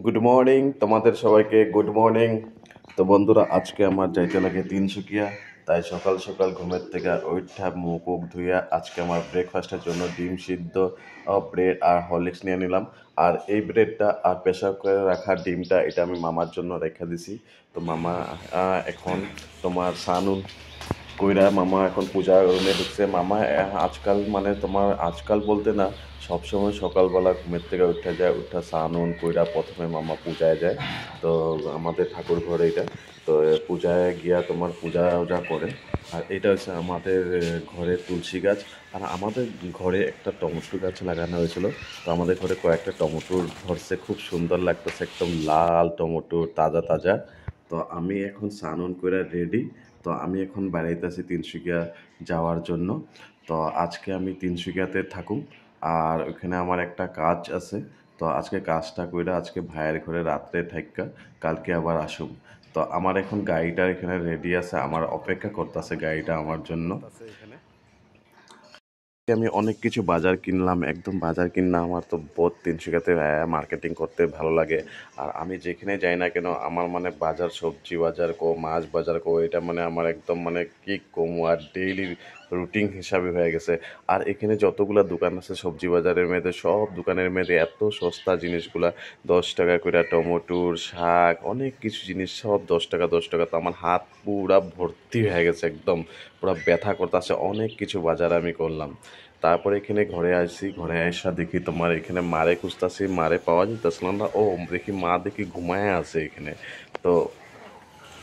Good morning তোমাদের সবাইকে, good morning. তো বন্ধুরা, আজকে আমার যাইতে লাগে তিনসুকিয়া। তাই সকাল সকাল ঘুমের থেকে ওইটা মুখ মুখ ধুইয়া আজকে আমার ব্রেকফাস্টের জন্য ডিম সিদ্ধ, ব্রেড আর হরলিক্স নিয়ে নিলাম। আর এই ব্রেডটা আর প্রেসার করে রাখা ডিমটা এটা আমি মামার জন্য রেখে দিছি। তো মামা এখন তোমার সানুন কইরা মামা এখন পূজা রুমে ঢুকছে। মামা আজকাল মানে তোমার আজকাল বলতে না, সবসময় সকালবেলা ঘুমের থেকে উঠে যায়, উঠা স্নান কইরা প্রথমে মামা পূজায় যায়। তো আমাদের ঠাকুর ঘরে এটা, তো পূজায় গিয়া তোমার পূজা ওজা করে। আর এটা হচ্ছে আমাদের ঘরে তুলসী গাছ। আর আমাদের ঘরে একটা টমেটো গাছ লাগানো হয়েছিল। তো আমাদের ঘরে কয়েকটা টমেটো ধরছে, খুব সুন্দর লাগতেছে, একদম লাল টমেটো, তাজা তাজা। তো আমি এখন স্নান করে রেডি। তো আমি এখন বেড়াইতেছি তিনসুকিয়া যাওয়ার জন্য। তো আজকে আমি তিনসুকিয়াতে থাকুম। আর ওখানে আমার একটা কাজ আছে। তো আজকে কাজটা কইরা আজকে ভাইয়ের ঘরে রাত্রে থাইকা কালকে আবার আসুম। তো আমার এখন গাড়িটা এখানে রেডি আছে, আমার অপেক্ষা করতেছে গাড়িটা আমার জন্য। আমি অনেক কিছু বাজার কিনলাম, একদম বাজার কিনলাম। আমার তো বহুত তিনশিকাতে মার্কেটিং করতে ভালো লাগে। আর আমি যেখানে যাই না কেন, আমার মানে বাজার, সবজি বাজার কো, মাছ বাজার কো, এটা মানে আমার একদম মানে কি কমু আর ডেইলি রুটিন হিসাবে হয়ে গেছে। আর এখানে যতগুলা দোকান আছে সবজি বাজারের মধ্যে, সব দোকানের মধ্যে এত সস্তা জিনিসগুলা, 10 টাকা করে টমেটোর, শাক, অনেক কিছু জিনিস সব 10 টাকা 10 টাকা। তো আমার হাত পুরা ভর্তি হয়ে গেছে, একদম পুরা ব্যথা করতেছে। অনেক কিছু বাজার আমি করলাম। তারপরে এখানে ঘরে আসছি, ঘরে আসা দেখি তোমার এখানে মারে খুঁজতেছি, মারে পাওয়া যেতেছিল না। ও দেখি মা, দেখি ঘুমায় আছে এখানে। তো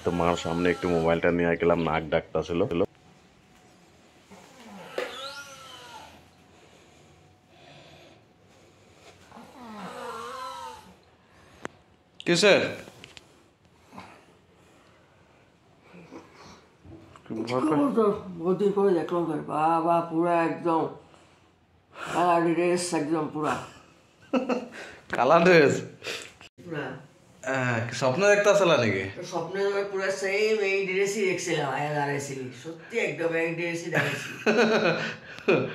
তো মার সামনে একটু মোবাইলটা নিয়ে গেলাম, নাক ডাকতেছিল। কিসের বহুদিন করে দেখলাম তোর বাবা, পুরা একদম কালার ড্রেস, একদম পুরা কালা ড্রেস? পুরা স্বপ্ন দেখতে আসলা নাকি? স্বপ্নে আমার পুরা সেম এই ড্রেসই দেখছিলাম। আয়া দাঁড়াইছিলি, সত্যি একদম এক ড্রেসই দাঁড়াইছিলি।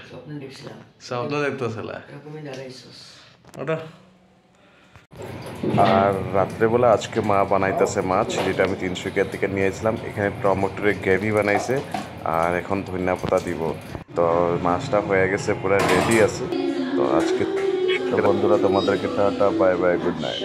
স্বপ্নে দেখছিলাম স্বপ্ন দেখতে আসলা এরকমই দাঁড়াইছিস ওটা। আর রাত্রেবেলা আজকে মা বানাইতেছে মাছ, যেটা আমি তিনসুকিয়ার থেকে নিয়েছিলাম। এখানে টমেটোর গ্রেভি বানাইছে, আর এখন ধনিয়া পাতা দিব। তো মাছটা হয়ে গেছে, পুরো রেডি আছে। তো আজকে তো বন্ধুরা, তোমাদেরকে tata, bye bye, good night.